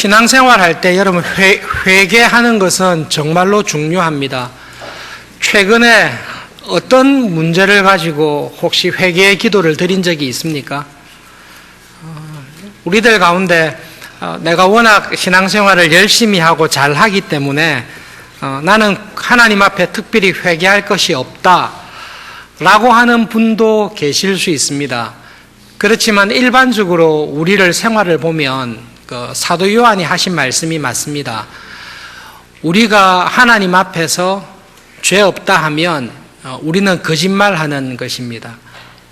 신앙생활 할 때 여러분 회개하는 것은 정말로 중요합니다. 최근에 어떤 문제를 가지고 혹시 회개의 기도를 드린 적이 있습니까? 우리들 가운데 내가 워낙 신앙생활을 열심히 하고 잘하기 때문에 나는 하나님 앞에 특별히 회개할 것이 없다 라고 하는 분도 계실 수 있습니다. 그렇지만 일반적으로 우리를 생활을 보면 사도 요한이 하신 말씀이 맞습니다. 우리가 하나님 앞에서 죄 없다 하면 우리는 거짓말하는 것입니다.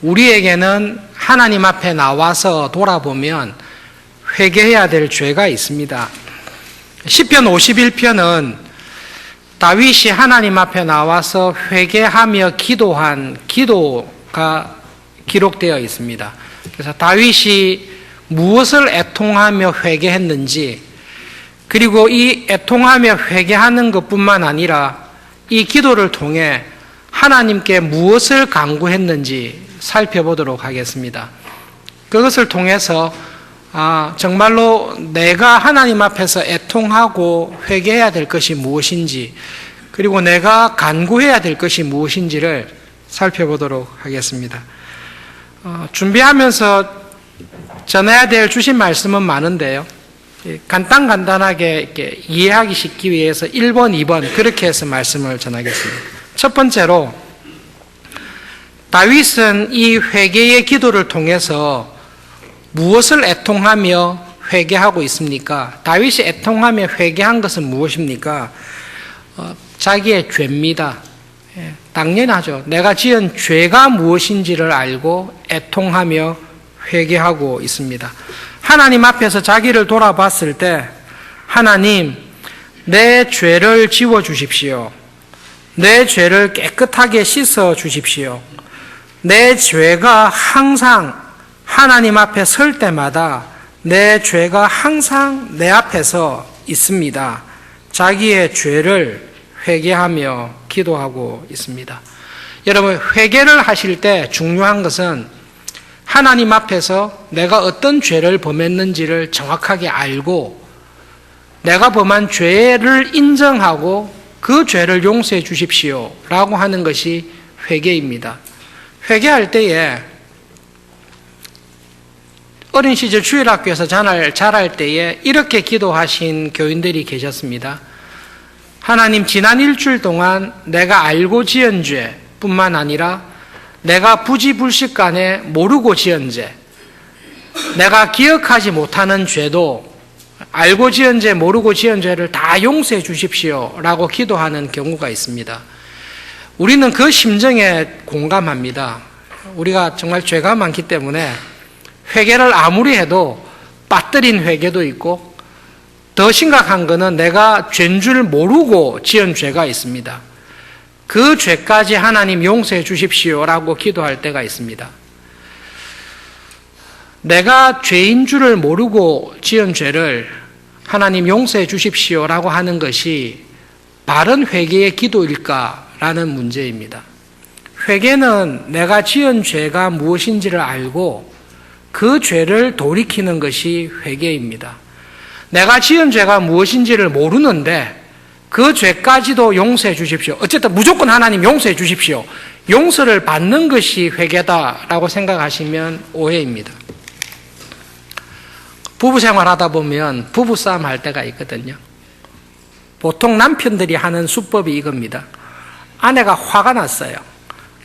우리에게는 하나님 앞에 나와서 돌아보면 회개해야 될 죄가 있습니다. 시편 51편은 다윗이 하나님 앞에 나와서 회개하며 기도한 기도가 기록되어 있습니다. 그래서 다윗이 무엇을 애통하며 회개했는지, 그리고 이 애통하며 회개하는 것뿐만 아니라 이 기도를 통해 하나님께 무엇을 간구했는지 살펴보도록 하겠습니다. 그것을 통해서 정말로 내가 하나님 앞에서 애통하고 회개해야 될 것이 무엇인지, 그리고 내가 간구해야 될 것이 무엇인지를 살펴보도록 하겠습니다. 준비하면서 전해야 될 주신 말씀은 많은데요. 간단하게 이렇게 이해하기 쉽기 위해서 1번, 2번 그렇게 해서 말씀을 전하겠습니다. 첫 번째로 다윗은 이 회개의 기도를 통해서 무엇을 애통하며 회개하고 있습니까? 다윗이 애통하며 회개한 것은 무엇입니까? 자기의 죄입니다. 당연하죠. 내가 지은 죄가 무엇인지를 알고 애통하며 회개하고 있습니다. 하나님 앞에서 자기를 돌아봤을 때 하나님, 내 죄를 지워주십시오. 내 죄를 깨끗하게 씻어주십시오. 내 죄가 항상 하나님 앞에 설 때마다 내 죄가 항상 내 앞에서 있습니다. 자기의 죄를 회개하며 기도하고 있습니다. 여러분, 회개를 하실 때 중요한 것은 하나님 앞에서 내가 어떤 죄를 범했는지를 정확하게 알고 내가 범한 죄를 인정하고 그 죄를 용서해 주십시오 라고 하는 것이 회개입니다. 회개할 때에 어린 시절 주일학교에서 자랄 때에 이렇게 기도하신 교인들이 계셨습니다. 하나님, 지난 일주일 동안 내가 알고 지은 죄뿐만 아니라 내가 부지불식간에 모르고 지은 죄, 내가 기억하지 못하는 죄도 알고 지은 죄, 모르고 지은 죄를 다 용서해 주십시오 라고 기도하는 경우가 있습니다. 우리는 그 심정에 공감합니다. 우리가 정말 죄가 많기 때문에 회개를 아무리 해도 빠뜨린 회개도 있고, 더 심각한 것은 내가 죄인 줄 모르고 지은 죄가 있습니다. 그 죄까지 하나님 용서해 주십시오라고 기도할 때가 있습니다. 내가 죄인 줄을 모르고 지은 죄를 하나님 용서해 주십시오라고 하는 것이 바른 회개의 기도일까라는 문제입니다. 회개는 내가 지은 죄가 무엇인지를 알고 그 죄를 돌이키는 것이 회개입니다. 내가 지은 죄가 무엇인지를 모르는데 그 죄까지도 용서해 주십시오. 어쨌든 무조건 하나님 용서해 주십시오. 용서를 받는 것이 회개다라고 생각하시면 오해입니다. 부부 생활하다 보면 부부싸움 할 때가 있거든요. 보통 남편들이 하는 수법이 이겁니다. 아내가 화가 났어요.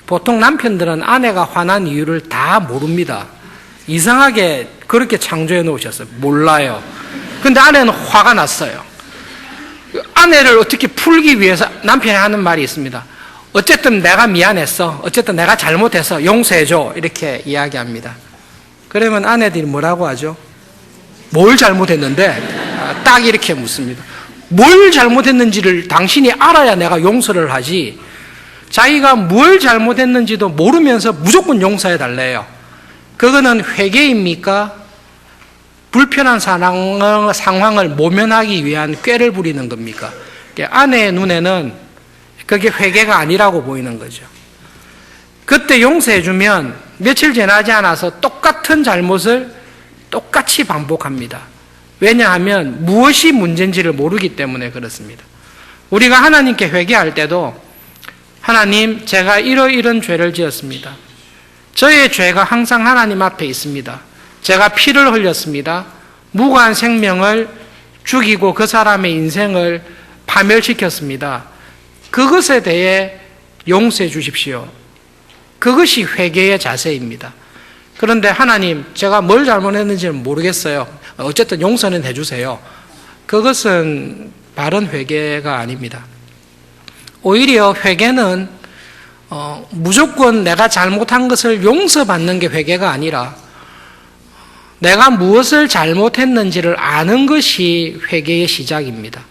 보통 남편들은 아내가 화난 이유를 다 모릅니다. 이상하게 그렇게 창조해 놓으셨어요. 몰라요. 근데 아내는 화가 났어요. 아내를 어떻게 풀기 위해서 남편이 하는 말이 있습니다. 어쨌든 내가 미안했어. 어쨌든 내가 잘못해서 용서해줘. 이렇게 이야기합니다. 그러면 아내들이 뭐라고 하죠? 뭘 잘못했는데? 딱 이렇게 묻습니다. 뭘 잘못했는지를 당신이 알아야 내가 용서를 하지. 자기가 뭘 잘못했는지도 모르면서 무조건 용서해 달래요. 그거는 회개입니까? 불편한 상황을 모면하기 위한 꾀를 부리는 겁니까? 아내의 눈에는 그게 회개가 아니라고 보이는 거죠. 그때 용서해주면 며칠 지나지 않아서 똑같은 잘못을 똑같이 반복합니다. 왜냐하면 무엇이 문제인지를 모르기 때문에 그렇습니다. 우리가 하나님께 회개할 때도 하나님, 제가 이런 죄를 지었습니다. 저의 죄가 항상 하나님 앞에 있습니다. 제가 피를 흘렸습니다. 무고한 생명을 죽이고 그 사람의 인생을 파멸시켰습니다. 그것에 대해 용서해 주십시오. 그것이 회개의 자세입니다. 그런데 하나님, 제가 뭘 잘못했는지는 모르겠어요. 어쨌든 용서는 해주세요. 그것은 바른 회개가 아닙니다. 오히려 회개는 무조건 내가 잘못한 것을 용서받는 게 회개가 아니라 내가 무엇을 잘못했는지를 아는 것이 회개의 시작입니다.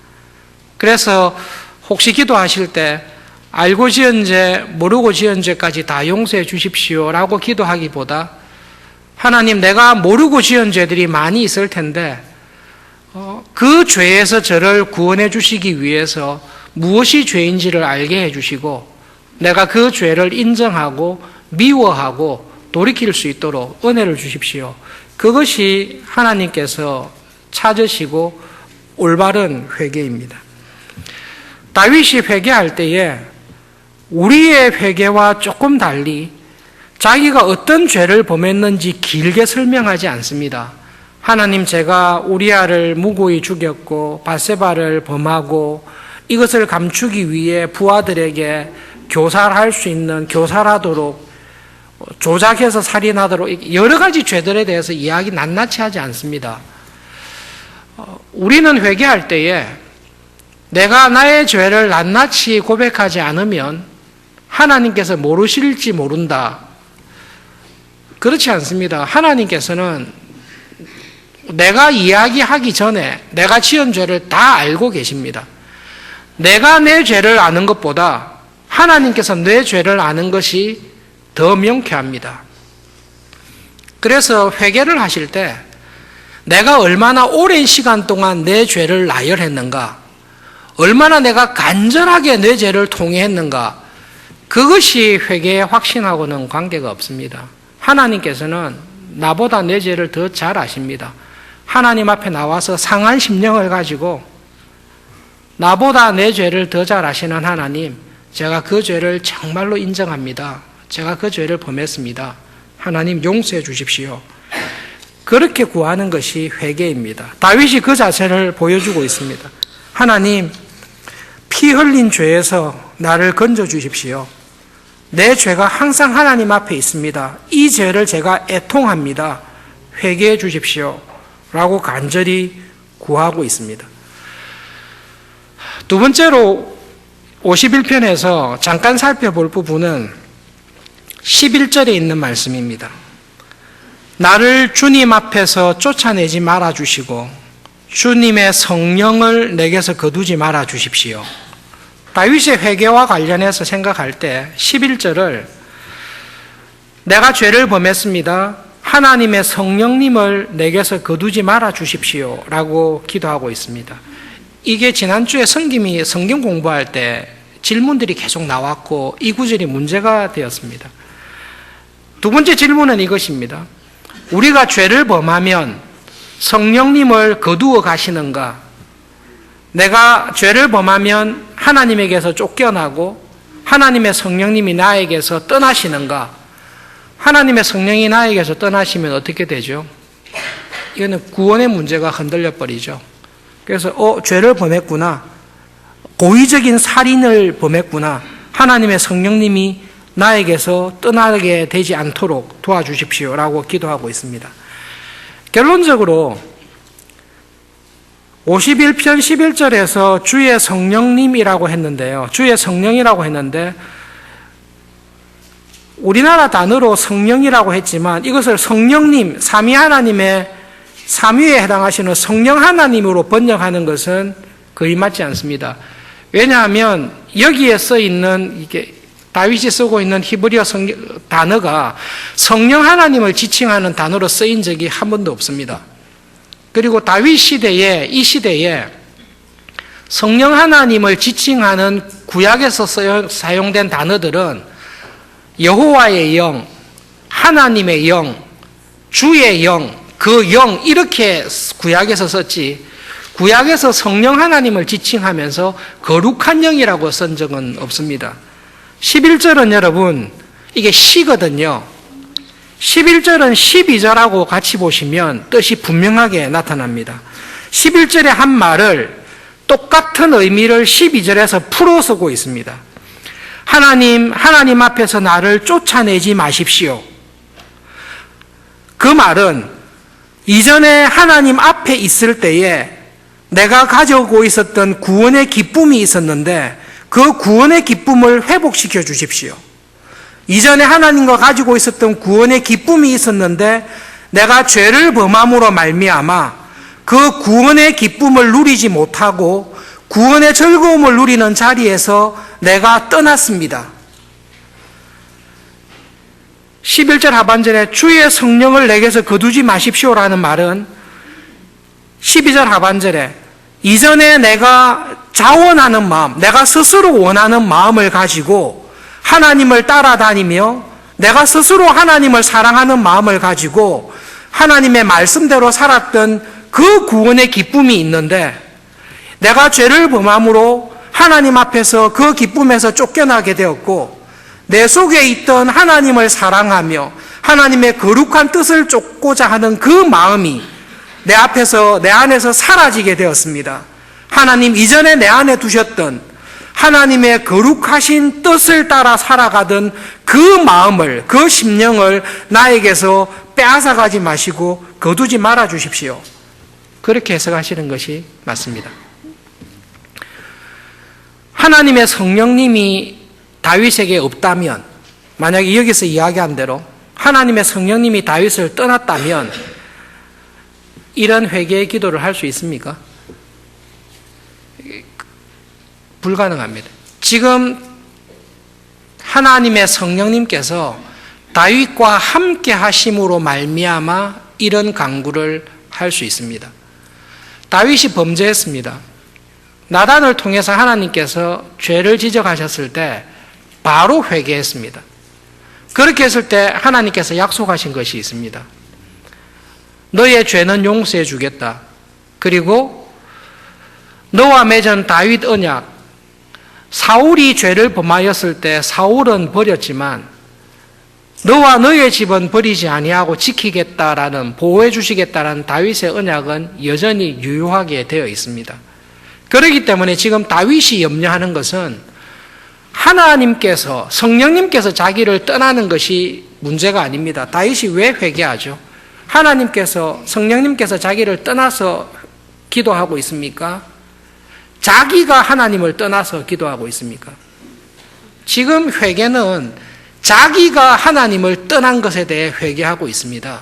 그래서 혹시 기도하실 때 알고 지은 죄, 모르고 지은 죄까지 다 용서해 주십시오라고 기도하기보다 하나님, 내가 모르고 지은 죄들이 많이 있을 텐데 그 죄에서 저를 구원해 주시기 위해서 무엇이 죄인지를 알게 해 주시고 내가 그 죄를 인정하고 미워하고 돌이킬 수 있도록 은혜를 주십시오. 그것이 하나님께서 찾으시고 올바른 회개입니다. 다윗이 회개할 때에 우리의 회개와 조금 달리 자기가 어떤 죄를 범했는지 길게 설명하지 않습니다. 하나님, 제가 우리아를 무고히 죽였고 바세바를 범하고 이것을 감추기 위해 부하들에게 교살할 수 있는 교살하도록 조작해서 살인하도록 여러 가지 죄들에 대해서 이야기 낱낱이 하지 않습니다. 우리는 회개할 때에 내가 나의 죄를 낱낱이 고백하지 않으면 하나님께서 모르실지 모른다. 그렇지 않습니다. 하나님께서는 내가 이야기하기 전에 내가 지은 죄를 다 알고 계십니다. 내가 내 죄를 아는 것보다 하나님께서 내 죄를 아는 것이 더 명쾌합니다. 그래서 회개를 하실 때 내가 얼마나 오랜 시간 동안 내 죄를 나열했는가, 얼마나 내가 간절하게 내 죄를 통회했는가, 그것이 회개의 확신하고는 관계가 없습니다. 하나님께서는 나보다 내 죄를 더 잘 아십니다. 하나님 앞에 나와서 상한 심령을 가지고 나보다 내 죄를 더 잘 아시는 하나님, 제가 그 죄를 정말로 인정합니다. 제가 그 죄를 범했습니다. 하나님 용서해 주십시오. 그렇게 구하는 것이 회개입니다. 다윗이 그 자세를 보여주고 있습니다. 하나님, 피 흘린 죄에서 나를 건져 주십시오. 내 죄가 항상 하나님 앞에 있습니다. 이 죄를 제가 애통합니다. 회개해 주십시오. 라고 간절히 구하고 있습니다. 두 번째로 51편에서 잠깐 살펴볼 부분은 11절에 있는 말씀입니다. 나를 주님 앞에서 쫓아내지 말아 주시고 주님의 성령을 내게서 거두지 말아 주십시오. 다윗의 회개와 관련해서 생각할 때 11절을 내가 죄를 범했습니다. 하나님의 성령님을 내게서 거두지 말아 주십시오 라고 기도하고 있습니다. 이게 지난주에 성경 공부할 때 질문들이 계속 나왔고 이 구절이 문제가 되었습니다. 두 번째 질문은 이것입니다. 우리가 죄를 범하면 성령님을 거두어 가시는가? 내가 죄를 범하면 하나님에게서 쫓겨나고 하나님의 성령님이 나에게서 떠나시는가? 하나님의 성령이 나에게서 떠나시면 어떻게 되죠? 이거는 구원의 문제가 흔들려 버리죠. 그래서 죄를 범했구나. 고의적인 살인을 범했구나. 하나님의 성령님이 나에게서 떠나게 되지 않도록 도와주십시오 라고 기도하고 있습니다. 결론적으로 51편 11절에서 주의 성령님이라고 했는데요. 주의 성령이라고 했는데 우리나라 단어로 성령이라고 했지만 이것을 성령님, 삼위 하나님의 삼위에 해당하시는 성령 하나님으로 번역하는 것은 거의 맞지 않습니다. 왜냐하면 여기에 써 있는 이게 다윗이 쓰고 있는 히브리어 단어가 성령 하나님을 지칭하는 단어로 쓰인 적이 한 번도 없습니다. 그리고 다윗 시대에 이 시대에 성령 하나님을 지칭하는 구약에서 사용된 단어들은 여호와의 영, 하나님의 영, 주의 영, 그 영 이렇게 구약에서 썼지 구약에서 성령 하나님을 지칭하면서 거룩한 영이라고 쓴 적은 없습니다. 11절은 여러분 이게 시거든요. 11절은 12절하고 같이 보시면 뜻이 분명하게 나타납니다. 11절의 한 말을 똑같은 의미를 12절에서 풀어 쓰고 있습니다. 하나님 앞에서 나를 쫓아내지 마십시오. 그 말은 이전에 하나님 앞에 있을 때에 내가 가지고 있었던 구원의 기쁨이 있었는데 그 구원의 기쁨을 회복시켜 주십시오. 이전에 하나님과 가지고 있었던 구원의 기쁨이 있었는데 내가 죄를 범함으로 말미암아 그 구원의 기쁨을 누리지 못하고 구원의 즐거움을 누리는 자리에서 내가 떠났습니다. 11절 하반절에 주의 성령을 내게서 거두지 마십시오라는 말은 12절 하반절에 이전에 내가 자원하는 마음, 내가 스스로 원하는 마음을 가지고 하나님을 따라다니며 내가 스스로 하나님을 사랑하는 마음을 가지고 하나님의 말씀대로 살았던 그 구원의 기쁨이 있는데 내가 죄를 범함으로 하나님 앞에서 그 기쁨에서 쫓겨나게 되었고 내 속에 있던 하나님을 사랑하며 하나님의 거룩한 뜻을 쫓고자 하는 그 마음이 내 안에서 사라지게 되었습니다. 하나님 이전에 내 안에 두셨던 하나님의 거룩하신 뜻을 따라 살아가던 그 마음을, 그 심령을 나에게서 빼앗아가지 마시고 거두지 말아 주십시오. 그렇게 해석하시는 것이 맞습니다. 하나님의 성령님이 다윗에게 없다면, 만약에 여기서 이야기한 대로 하나님의 성령님이 다윗을 떠났다면 이런 회개의 기도를 할 수 있습니까? 불가능합니다. 지금 하나님의 성령님께서 다윗과 함께 하심으로 말미암아 이런 간구를 할 수 있습니다. 다윗이 범죄했습니다. 나단을 통해서 하나님께서 죄를 지적하셨을 때 바로 회개했습니다. 그렇게 했을 때 하나님께서 약속하신 것이 있습니다. 너의 죄는 용서해 주겠다. 그리고 너와 맺은 다윗 언약, 사울이 죄를 범하였을 때 사울은 버렸지만 너와 너의 집은 버리지 아니하고 지키겠다라는, 보호해 주시겠다라는 다윗의 언약은 여전히 유효하게 되어 있습니다. 그렇기 때문에 지금 다윗이 염려하는 것은 하나님께서, 성령님께서 자기를 떠나는 것이 문제가 아닙니다. 다윗이 왜 회개하죠? 하나님께서, 성령님께서 자기를 떠나서 기도하고 있습니까? 자기가 하나님을 떠나서 기도하고 있습니까? 지금 회개는 자기가 하나님을 떠난 것에 대해 회개하고 있습니다.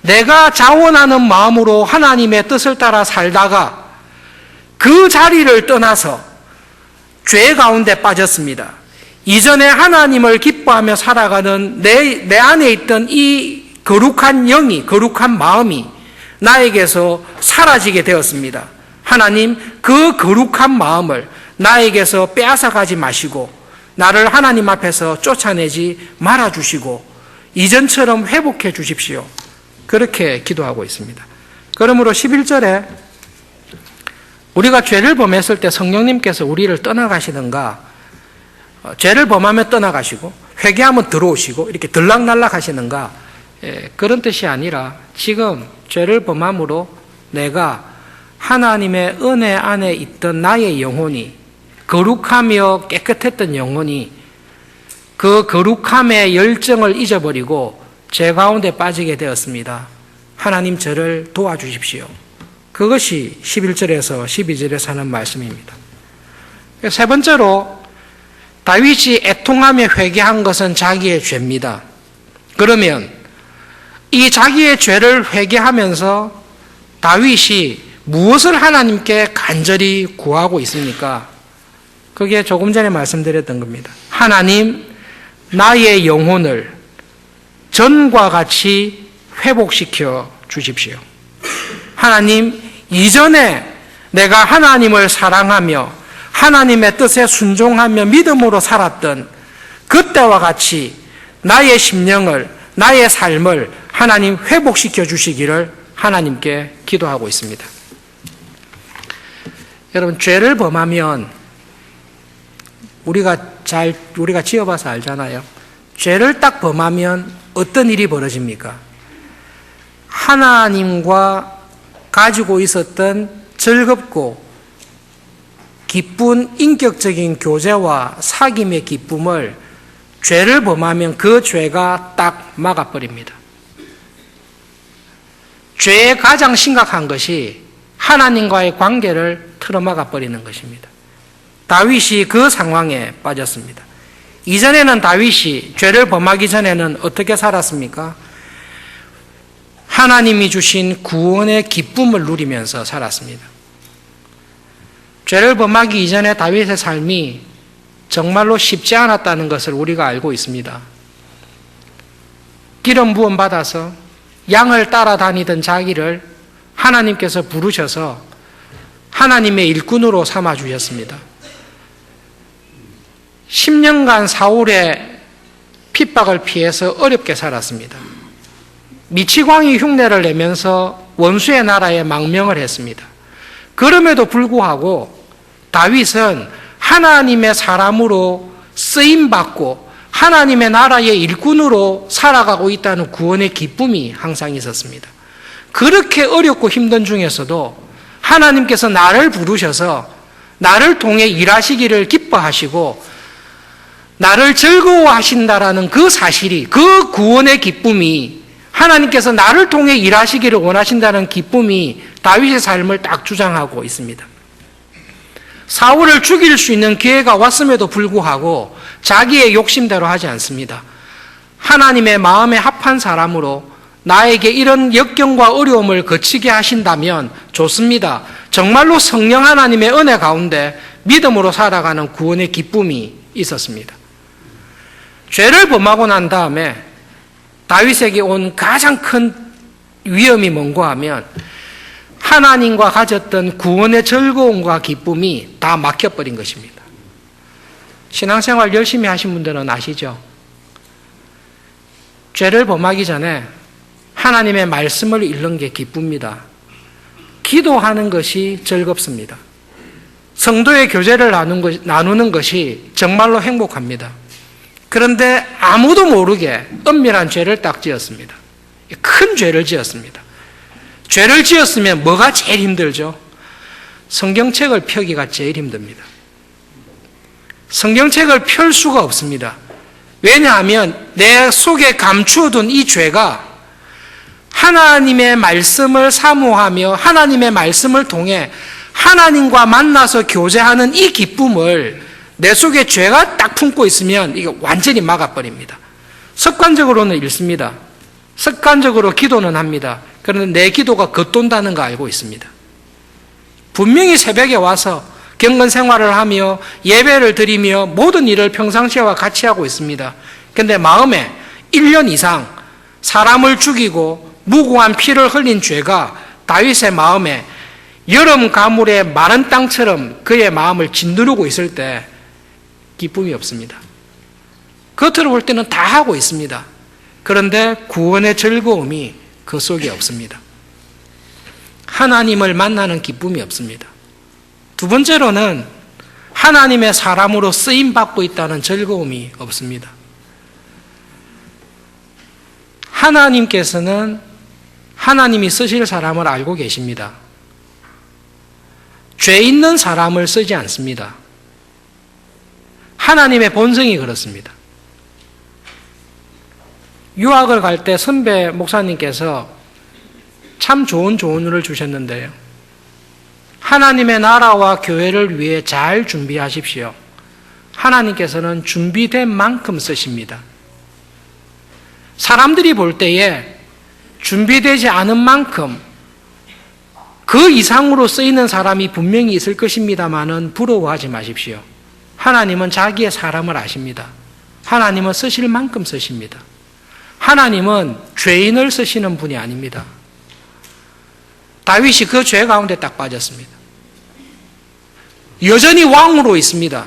내가 자원하는 마음으로 하나님의 뜻을 따라 살다가 그 자리를 떠나서 죄 가운데 빠졌습니다. 이전에 하나님을 기뻐하며 살아가는 내 안에 있던 이 거룩한 영이, 거룩한 마음이 나에게서 사라지게 되었습니다. 하나님, 그 거룩한 마음을 나에게서 빼앗아가지 마시고 나를 하나님 앞에서 쫓아내지 말아주시고 이전처럼 회복해 주십시오. 그렇게 기도하고 있습니다. 그러므로 11절에 우리가 죄를 범했을 때 성령님께서 우리를 떠나가시는가, 죄를 범하면 떠나가시고 회개하면 들어오시고 이렇게 들락날락 하시는가, 그런 뜻이 아니라 지금 죄를 범함으로 내가 하나님의 은혜 안에 있던 나의 영혼이, 거룩하며 깨끗했던 영혼이 그 거룩함의 열정을 잊어버리고 죄 가운데 빠지게 되었습니다. 하나님 저를 도와주십시오. 그것이 11절에서 12절에서 하는 말씀입니다. 세 번째로 다윗이 애통하며 회개한 것은 자기의 죄입니다. 그러면 이 자기의 죄를 회개하면서 다윗이 무엇을 하나님께 간절히 구하고 있습니까? 그게 조금 전에 말씀드렸던 겁니다. 하나님, 나의 영혼을 전과 같이 회복시켜 주십시오. 하나님, 이전에 내가 하나님을 사랑하며 하나님의 뜻에 순종하며 믿음으로 살았던 그때와 같이 나의 심령을, 나의 삶을 하나님 회복시켜 주시기를 하나님께 기도하고 있습니다. 여러분, 죄를 범하면 우리가 지어봐서 알잖아요. 죄를 딱 범하면 어떤 일이 벌어집니까? 하나님과 가지고 있었던 즐겁고 기쁜 인격적인 교제와 사귐의 기쁨을 죄를 범하면 그 죄가 딱 막아버립니다. 죄의 가장 심각한 것이 하나님과의 관계를 틀어막아버리는 것입니다. 다윗이 그 상황에 빠졌습니다. 이전에는 다윗이 죄를 범하기 전에는 어떻게 살았습니까? 하나님이 주신 구원의 기쁨을 누리면서 살았습니다. 죄를 범하기 이전에 다윗의 삶이 정말로 쉽지 않았다는 것을 우리가 알고 있습니다. 기름 부음 받아서 양을 따라다니던 자기를 하나님께서 부르셔서 하나님의 일꾼으로 삼아주셨습니다. 10년간 사울의 핍박을 피해서 어렵게 살았습니다. 미치광이 흉내를 내면서 원수의 나라에 망명을 했습니다. 그럼에도 불구하고 다윗은 하나님의 사람으로 쓰임받고 하나님의 나라의 일꾼으로 살아가고 있다는 구원의 기쁨이 항상 있었습니다. 그렇게 어렵고 힘든 중에서도 하나님께서 나를 부르셔서 나를 통해 일하시기를 기뻐하시고 나를 즐거워하신다라는 그 사실이, 그 구원의 기쁨이, 하나님께서 나를 통해 일하시기를 원하신다는 기쁨이 다윗의 삶을 딱 주장하고 있습니다. 사울을 죽일 수 있는 기회가 왔음에도 불구하고 자기의 욕심대로 하지 않습니다. 하나님의 마음에 합한 사람으로 나에게 이런 역경과 어려움을 거치게 하신다면 좋습니다. 정말로 성령 하나님의 은혜 가운데 믿음으로 살아가는 구원의 기쁨이 있었습니다. 죄를 범하고 난 다음에 다윗에게 온 가장 큰 위험이 뭔가 하면 하나님과 가졌던 구원의 즐거움과 기쁨이 다 막혀버린 것입니다. 신앙생활 열심히 하신 분들은 아시죠? 죄를 범하기 전에 하나님의 말씀을 읽는 게 기쁩니다. 기도하는 것이 즐겁습니다. 성도의 교제를 나누는 것이 정말로 행복합니다. 그런데 아무도 모르게 은밀한 죄를 딱 지었습니다. 큰 죄를 지었습니다. 죄를 지었으면 뭐가 제일 힘들죠? 성경책을 펴기가 제일 힘듭니다. 성경책을 펼 수가 없습니다. 왜냐하면 내 속에 감추어둔 이 죄가 하나님의 말씀을 사모하며 하나님의 말씀을 통해 하나님과 만나서 교제하는 이 기쁨을 내 속에 죄가 딱 품고 있으면 이게 완전히 막아버립니다. 습관적으로는 읽습니다. 습관적으로 기도는 합니다. 그런데 내 기도가 겉돈다는 거 알고 있습니다. 분명히 새벽에 와서 경건 생활을 하며 예배를 드리며 모든 일을 평상시와 같이 하고 있습니다. 그런데 마음에 1년 이상 사람을 죽이고 무고한 피를 흘린 죄가 다윗의 마음에 여름 가물의 마른 땅처럼 그의 마음을 짓누르고 있을 때 기쁨이 없습니다. 겉으로 볼 때는 다 하고 있습니다. 그런데 구원의 즐거움이 그 속에 없습니다. 하나님을 만나는 기쁨이 없습니다. 두 번째로는 하나님의 사람으로 쓰임받고 있다는 즐거움이 없습니다. 하나님께서는 하나님이 쓰실 사람을 알고 계십니다. 죄 있는 사람을 쓰지 않습니다. 하나님의 본성이 그렇습니다. 유학을 갈 때 선배 목사님께서 참 좋은 조언을 주셨는데요. 하나님의 나라와 교회를 위해 잘 준비하십시오. 하나님께서는 준비된 만큼 쓰십니다. 사람들이 볼 때에 준비되지 않은 만큼 그 이상으로 쓰이는 사람이 분명히 있을 것입니다마는 부러워하지 마십시오. 하나님은 자기의 사람을 아십니다. 하나님은 쓰실 만큼 쓰십니다. 하나님은 죄인을 쓰시는 분이 아닙니다. 다윗이 그 죄 가운데 딱 빠졌습니다. 여전히 왕으로 있습니다.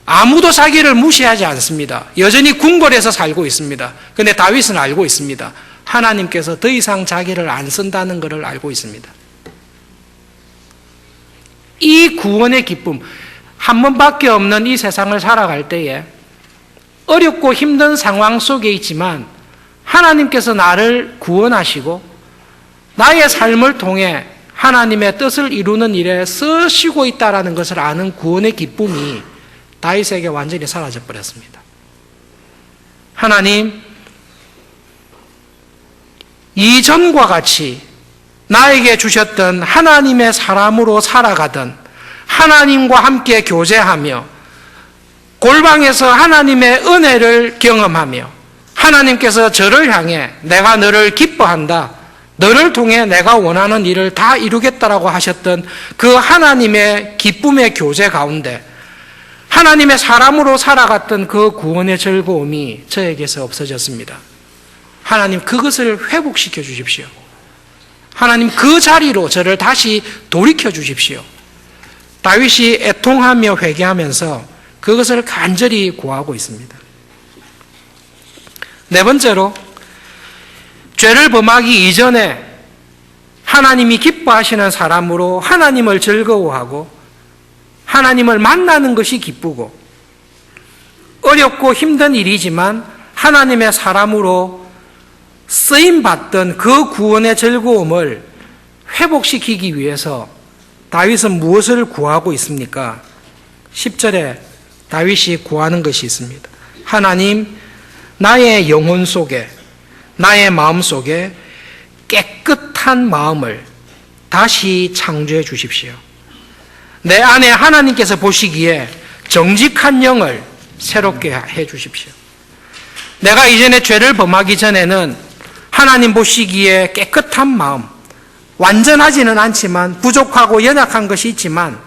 아무도 자기를 무시하지 않습니다. 여전히 궁궐에서 살고 있습니다. 그런데 다윗은 알고 있습니다. 하나님께서 더 이상 자기를 안 쓴다는 것을 알고 있습니다. 이 구원의 기쁨, 한 번밖에 없는 이 세상을 살아갈 때에 어렵고 힘든 상황 속에 있지만 하나님께서 나를 구원하시고 나의 삶을 통해 하나님의 뜻을 이루는 일에 쓰시고 있다는 것을 아는 구원의 기쁨이 다윗에게 완전히 사라져 버렸습니다. 하나님, 이전과 같이 나에게 주셨던 하나님의 사람으로 살아가던 하나님과 함께 교제하며 골방에서 하나님의 은혜를 경험하며 하나님께서 저를 향해 내가 너를 기뻐한다, 너를 통해 내가 원하는 일을 다 이루겠다라고 하셨던 그 하나님의 기쁨의 교제 가운데 하나님의 사람으로 살아갔던 그 구원의 즐거움이 저에게서 없어졌습니다. 하나님, 그것을 회복시켜 주십시오. 하나님, 그 자리로 저를 다시 돌이켜 주십시오. 다윗이 애통하며 회개하면서 그것을 간절히 구하고 있습니다. 네 번째로, 죄를 범하기 이전에 하나님이 기뻐하시는 사람으로 하나님을 즐거워하고 하나님을 만나는 것이 기쁘고 어렵고 힘든 일이지만 하나님의 사람으로 쓰임받던 그 구원의 즐거움을 회복시키기 위해서 다윗은 무엇을 구하고 있습니까? 10절에 다윗이 구하는 것이 있습니다. 하나님, 나의 영혼 속에, 나의 마음 속에 깨끗한 마음을 다시 창조해 주십시오. 내 안에 하나님께서 보시기에 정직한 영을 새롭게 해 주십시오. 내가 이전에 죄를 범하기 전에는 하나님 보시기에 깨끗한 마음, 완전하지는 않지만 부족하고 연약한 것이 있지만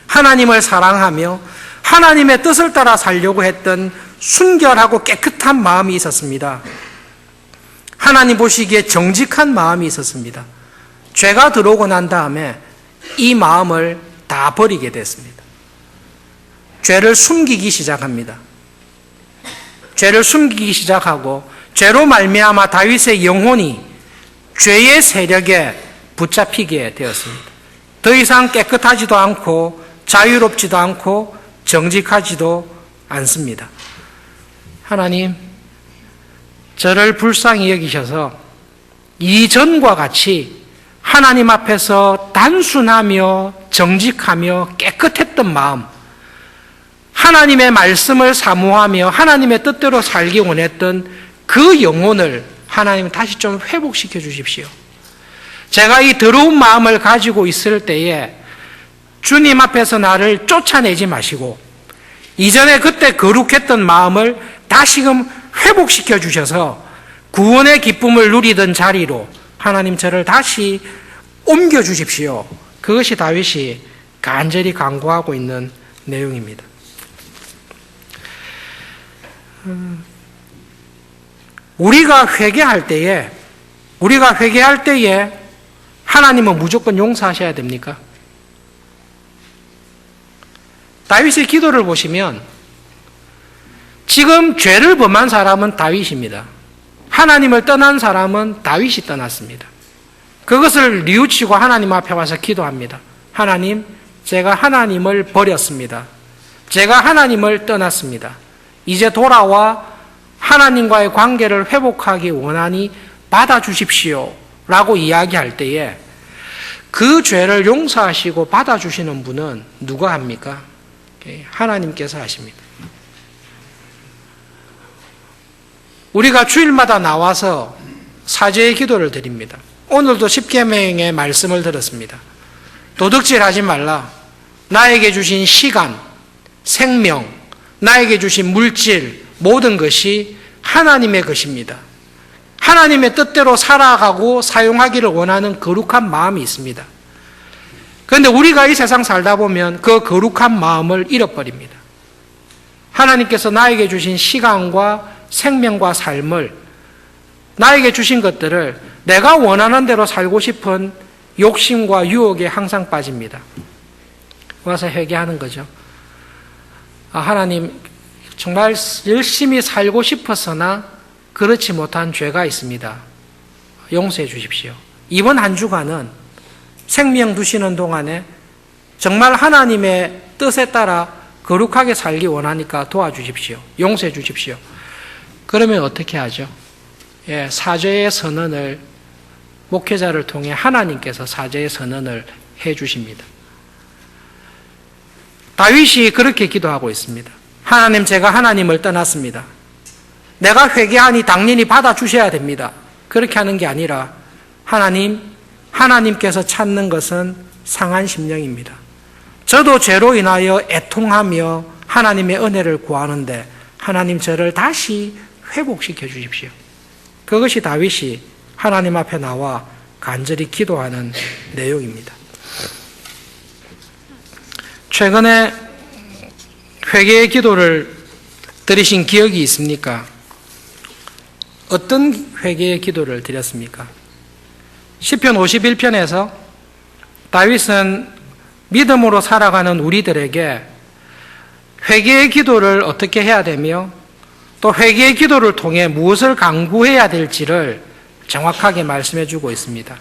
하나님을 사랑하며 하나님의 뜻을 따라 살려고 했던 순결하고 깨끗한 마음이 있었습니다. 하나님 보시기에 정직한 마음이 있었습니다. 죄가 들어오고 난 다음에 이 마음을 다 버리게 됐습니다. 죄를 숨기기 시작합니다. 죄를 숨기기 시작하고 죄로 말미암아 다윗의 영혼이 죄의 세력에 붙잡히게 되었습니다. 더 이상 깨끗하지도 않고 자유롭지도 않고 정직하지도 않습니다. 하나님, 저를 불쌍히 여기셔서 이전과 같이 하나님 앞에서 단순하며 정직하며 깨끗했던 마음, 하나님의 말씀을 사모하며 하나님의 뜻대로 살기 원했던 그 영혼을 하나님 다시 좀 회복시켜 주십시오. 제가 이 더러운 마음을 가지고 있을 때에 주님 앞에서 나를 쫓아내지 마시고 이전에 그때 거룩했던 마음을 다시금 회복시켜 주셔서 구원의 기쁨을 누리던 자리로 하나님 저를 다시 옮겨 주십시오. 그것이 다윗이 간절히 간구하고 있는 내용입니다. 우리가 회개할 때에 하나님은 무조건 용서하셔야 됩니까? 다윗의 기도를 보시면 지금 죄를 범한 사람은 다윗입니다. 하나님을 떠난 사람은 다윗이 떠났습니다. 그것을 뉘우치고 하나님 앞에 와서 기도합니다. 하나님, 제가 하나님을 버렸습니다. 제가 하나님을 떠났습니다. 이제 돌아와 하나님과의 관계를 회복하기 원하니 받아주십시오 라고 이야기할 때에 그 죄를 용서하시고 받아주시는 분은 누가 합니까? 하나님께서 하십니다. 우리가 주일마다 나와서 사죄의 기도를 드립니다. 오늘도 십계명의 말씀을 들었습니다. 도둑질하지 말라. 나에게 주신 시간, 생명, 나에게 주신 물질, 모든 것이 하나님의 것입니다. 하나님의 뜻대로 살아가고 사용하기를 원하는 거룩한 마음이 있습니다. 그런데 우리가 이 세상 살다 보면 그 거룩한 마음을 잃어버립니다. 하나님께서 나에게 주신 시간과 생명과 삶을, 나에게 주신 것들을 내가 원하는 대로 살고 싶은 욕심과 유혹에 항상 빠집니다. 와서 회개하는 거죠. 하나님, 정말 열심히 살고 싶었으나 그렇지 못한 죄가 있습니다. 용서해 주십시오. 이번 한 주간은 생명 두시는 동안에 정말 하나님의 뜻에 따라 거룩하게 살기 원하니까 도와주십시오. 용서해 주십시오. 그러면 어떻게 하죠? 사죄의 선언을 목회자를 통해 하나님께서 사죄의 선언을 해 주십니다. 다윗이 그렇게 기도하고 있습니다. 하나님, 제가 하나님을 떠났습니다. 내가 회개하니 당연히 받아주셔야 됩니다. 그렇게 하는 게 아니라 하나님께서 찾는 것은 상한 심령입니다. 저도 죄로 인하여 애통하며 하나님의 은혜를 구하는데 하나님 저를 다시 회복시켜 주십시오. 그것이 다윗이 하나님 앞에 나와 간절히 기도하는 내용입니다. 최근에 회개의 기도를 드리신 기억이 있습니까? 어떤 회개의 기도를 드렸습니까? 시편 51편에서 다윗은 믿음으로 살아가는 우리들에게 회개의 기도를 어떻게 해야 되며 또 회개의 기도를 통해 무엇을 강구해야 될지를 정확하게 말씀해 주고 있습니다.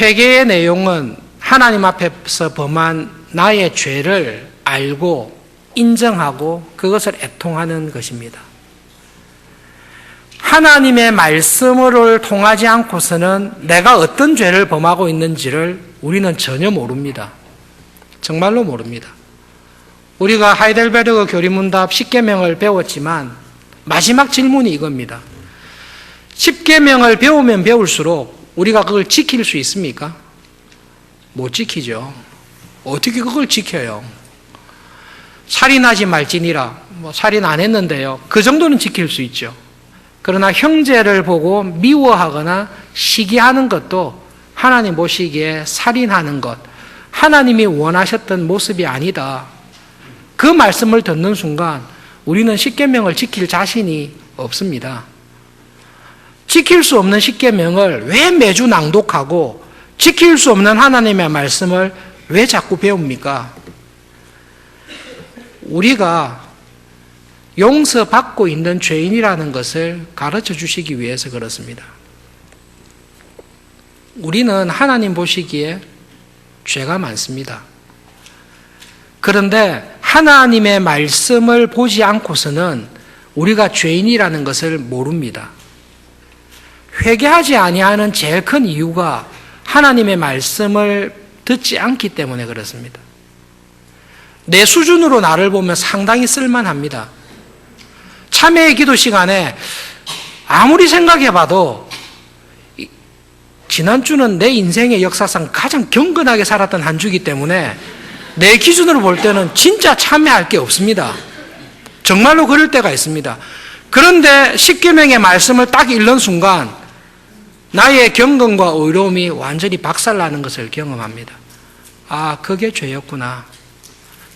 회개의 내용은 하나님 앞에서 범한 나의 죄를 알고 인정하고 그것을 애통하는 것입니다. 하나님의 말씀을 통하지 않고서는 내가 어떤 죄를 범하고 있는지를 우리는 전혀 모릅니다. 정말로 모릅니다. 우리가 하이델베르그 교리문답 10계명을 배웠지만 마지막 질문이 이겁니다. 10계명을 배우면 배울수록 우리가 그걸 지킬 수 있습니까? 못 지키죠. 어떻게 그걸 지켜요? 살인하지 말지니라. 살인 안 했는데요. 그 정도는 지킬 수 있죠. 그러나 형제를 보고 미워하거나 시기하는 것도 하나님 보시기에 살인하는 것, 하나님이 원하셨던 모습이 아니다. 그 말씀을 듣는 순간 우리는 10계명을 지킬 자신이 없습니다. 지킬 수 없는 10계명을 왜 매주 낭독하고 지킬 수 없는 하나님의 말씀을 왜 자꾸 배웁니까? 우리가 용서받고 있는 죄인이라는 것을 가르쳐 주시기 위해서 그렇습니다. 우리는 하나님 보시기에 죄가 많습니다. 그런데 하나님의 말씀을 보지 않고서는 우리가 죄인이라는 것을 모릅니다. 회개하지 아니하는 제일 큰 이유가 하나님의 말씀을 듣지 않기 때문에 그렇습니다. 내 수준으로 나를 보면 상당히 쓸만합니다. 참회의 기도 시간에 아무리 생각해봐도 지난주는 내 인생의 역사상 가장 경건하게 살았던 한 주이기 때문에 내 기준으로 볼 때는 진짜 참회할 게 없습니다. 정말로 그럴 때가 있습니다. 그런데 10계명의 말씀을 딱 읽는 순간 나의 경건과 의로움이 완전히 박살나는 것을 경험합니다. 아, 그게 죄였구나.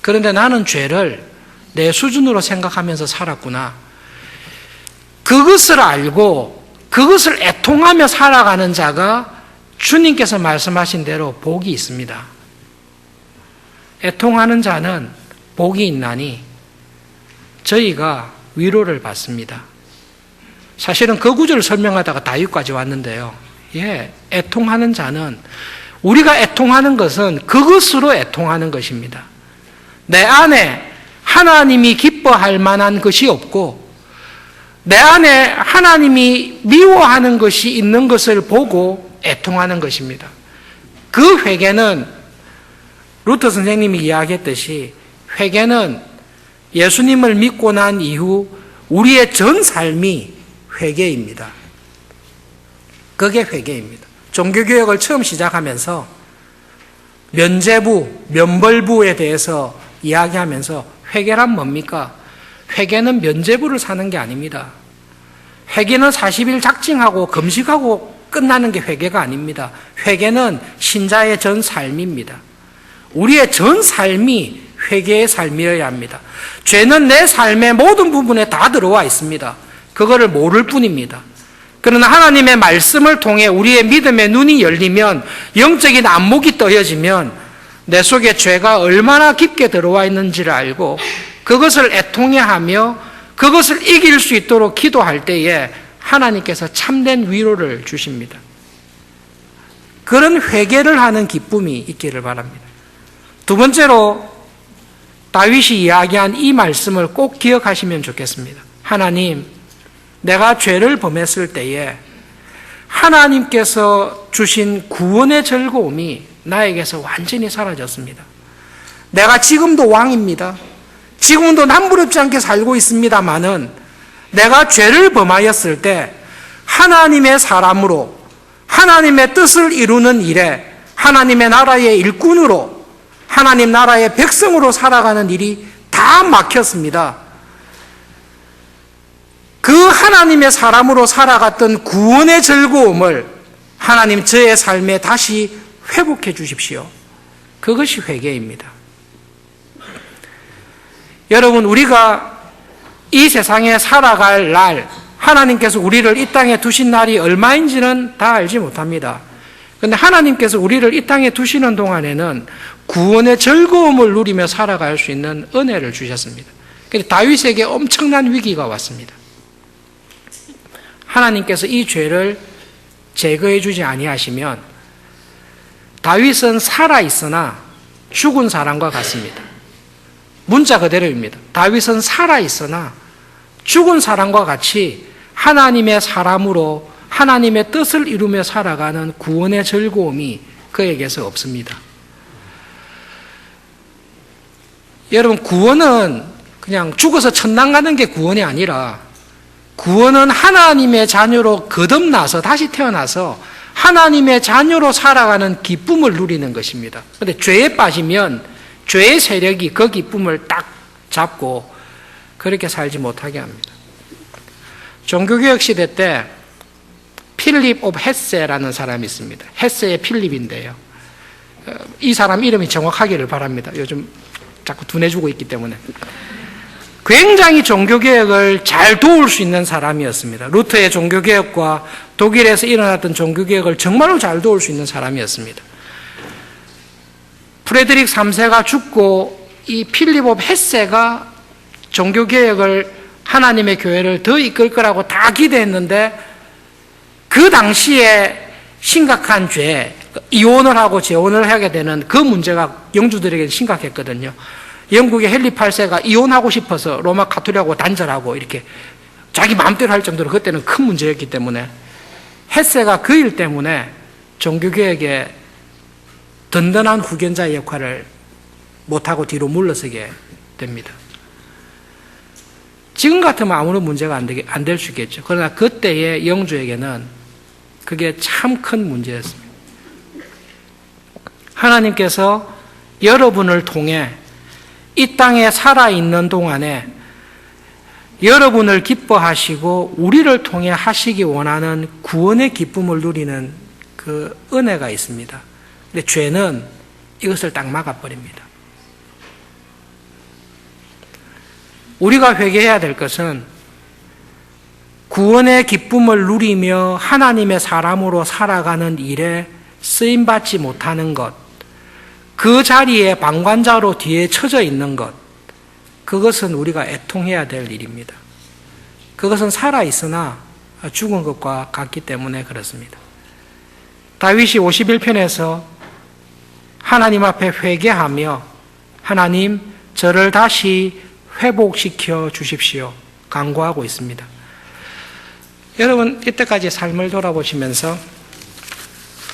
그런데 나는 죄를 내 수준으로 생각하면서 살았구나. 그것을 알고 그것을 애통하며 살아가는 자가 주님께서 말씀하신 대로 복이 있습니다. 애통하는 자는 복이 있나니 저희가 위로를 받습니다. 사실은 그 구절을 설명하다가 다윗까지 왔는데요. 애통하는 자는 우리가 애통하는 것은 그것으로 애통하는 것입니다. 내 안에 하나님이 기뻐할 만한 것이 없고 내 안에 하나님이 미워하는 것이 있는 것을 보고 애통하는 것입니다. 그 회개는 루터 선생님이 이야기했듯이 회개는 예수님을 믿고 난 이후 우리의 전 삶이 회개입니다. 그게 회개입니다. 종교개혁을 처음 시작하면서 면죄부, 면벌부에 대해서 이야기하면서 회개란 뭡니까? 회개는 면죄부를 사는 게 아닙니다. 회개는 40일 작징하고 금식하고 끝나는 게 회개가 아닙니다. 회개는 신자의 전 삶입니다. 우리의 전 삶이 회개의 삶이어야 합니다. 죄는 내 삶의 모든 부분에 다 들어와 있습니다. 그거를 모를 뿐입니다. 그러나 하나님의 말씀을 통해 우리의 믿음의 눈이 열리면 영적인 안목이 떠여지면 내 속에 죄가 얼마나 깊게 들어와 있는지를 알고 그것을 애통해하며 그것을 이길 수 있도록 기도할 때에 하나님께서 참된 위로를 주십니다. 그런 회개를 하는 기쁨이 있기를 바랍니다. 두 번째로 다윗이 이야기한 이 말씀을 꼭 기억하시면 좋겠습니다. 하나님, 내가 죄를 범했을 때에 하나님께서 주신 구원의 즐거움이 나에게서 완전히 사라졌습니다. 내가 지금도 왕입니다. 지금도 남부럽지 않게 살고 있습니다마는 내가 죄를 범하였을 때 하나님의 사람으로 하나님의 뜻을 이루는 일에 하나님의 나라의 일꾼으로 하나님 나라의 백성으로 살아가는 일이 다 막혔습니다. 그 하나님의 사람으로 살아갔던 구원의 즐거움을 하나님 저의 삶에 다시 회복해 주십시오. 그것이 회개입니다. 여러분, 우리가 이 세상에 살아갈 날, 하나님께서 우리를 이 땅에 두신 날이 얼마인지는 다 알지 못합니다. 그런데 하나님께서 우리를 이 땅에 두시는 동안에는 구원의 즐거움을 누리며 살아갈 수 있는 은혜를 주셨습니다. 그런데 다윗에게 엄청난 위기가 왔습니다. 하나님께서 이 죄를 제거해 주지 아니하시면 다윗은 살아있으나 죽은 사람과 같습니다. 문자 그대로입니다. 다윗은 살아있으나 죽은 사람과 같이 하나님의 사람으로 하나님의 뜻을 이루며 살아가는 구원의 즐거움이 그에게서 없습니다. 여러분, 구원은 그냥 죽어서 천당 가는 게 구원이 아니라 구원은 하나님의 자녀로 거듭나서 다시 태어나서 하나님의 자녀로 살아가는 기쁨을 누리는 것입니다. 그런데 죄에 빠지면 죄의 세력이 그 기쁨을 딱 잡고 그렇게 살지 못하게 합니다. 종교개혁 시대 때 필립 오브 헤세라는 사람이 있습니다. 헤세의 필립인데요. 이 사람 이름이 정확하기를 바랍니다. 요즘 자꾸 둔해주고 있기 때문에. 굉장히 종교개혁을 잘 도울 수 있는 사람이었습니다. 루터의 종교개혁과 독일에서 일어났던 종교개혁을 정말로 잘 도울 수 있는 사람이었습니다. 프레드릭 3세가 죽고 이 필립 오브 헤세가 종교개혁을 하나님의 교회를 더 이끌 거라고 다 기대했는데 그 당시에 심각한 죄, 이혼을 하고 재혼을 하게 되는 그 문제가 영주들에게 심각했거든요. 영국의 헨리 8세가 이혼하고 싶어서 로마 가톨릭하고 단절하고 이렇게 자기 마음대로 할 정도로 그때는 큰 문제였기 때문에 헤세가 그 일 때문에 종교개혁에 든든한 후견자의 역할을 못하고 뒤로 물러서게 됩니다. 지금 같으면 아무런 문제가 안 될 수 있겠죠. 그러나 그때의 영주에게는 그게 참 큰 문제였습니다. 하나님께서 여러분을 통해 이 땅에 살아있는 동안에 여러분을 기뻐하시고 우리를 통해 하시기 원하는 구원의 기쁨을 누리는 그 은혜가 있습니다. 근데 죄는 이것을 딱 막아버립니다. 우리가 회개해야 될 것은 구원의 기쁨을 누리며 하나님의 사람으로 살아가는 일에 쓰임받지 못하는 것, 그 자리에 방관자로 뒤에 처져 있는 것, 그것은 우리가 애통해야 될 일입니다. 그것은 살아있으나 죽은 것과 같기 때문에 그렇습니다. 다윗이 51편에서 하나님 앞에 회개하며 하나님 저를 다시 회복시켜 주십시오 간구하고 있습니다. 여러분, 이때까지 삶을 돌아보시면서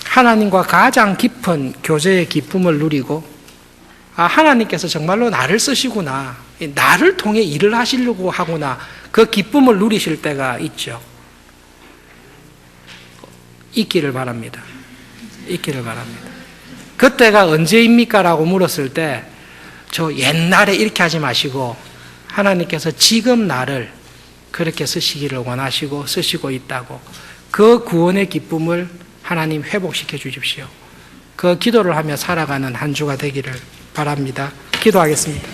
하나님과 가장 깊은 교제의 기쁨을 누리고 하나님께서 정말로 나를 쓰시구나, 나를 통해 일을 하시려고 하구나, 그 기쁨을 누리실 때가 있죠. 있기를 바랍니다. 있기를 바랍니다. 그때가 언제입니까? 라고 물었을 때 저 옛날에 이렇게 하지 마시고 하나님께서 지금 나를 그렇게 쓰시기를 원하시고 쓰시고 있다고, 그 구원의 기쁨을 하나님 회복시켜 주십시오. 그 기도를 하며 살아가는 한 주가 되기를 바랍니다. 기도하겠습니다.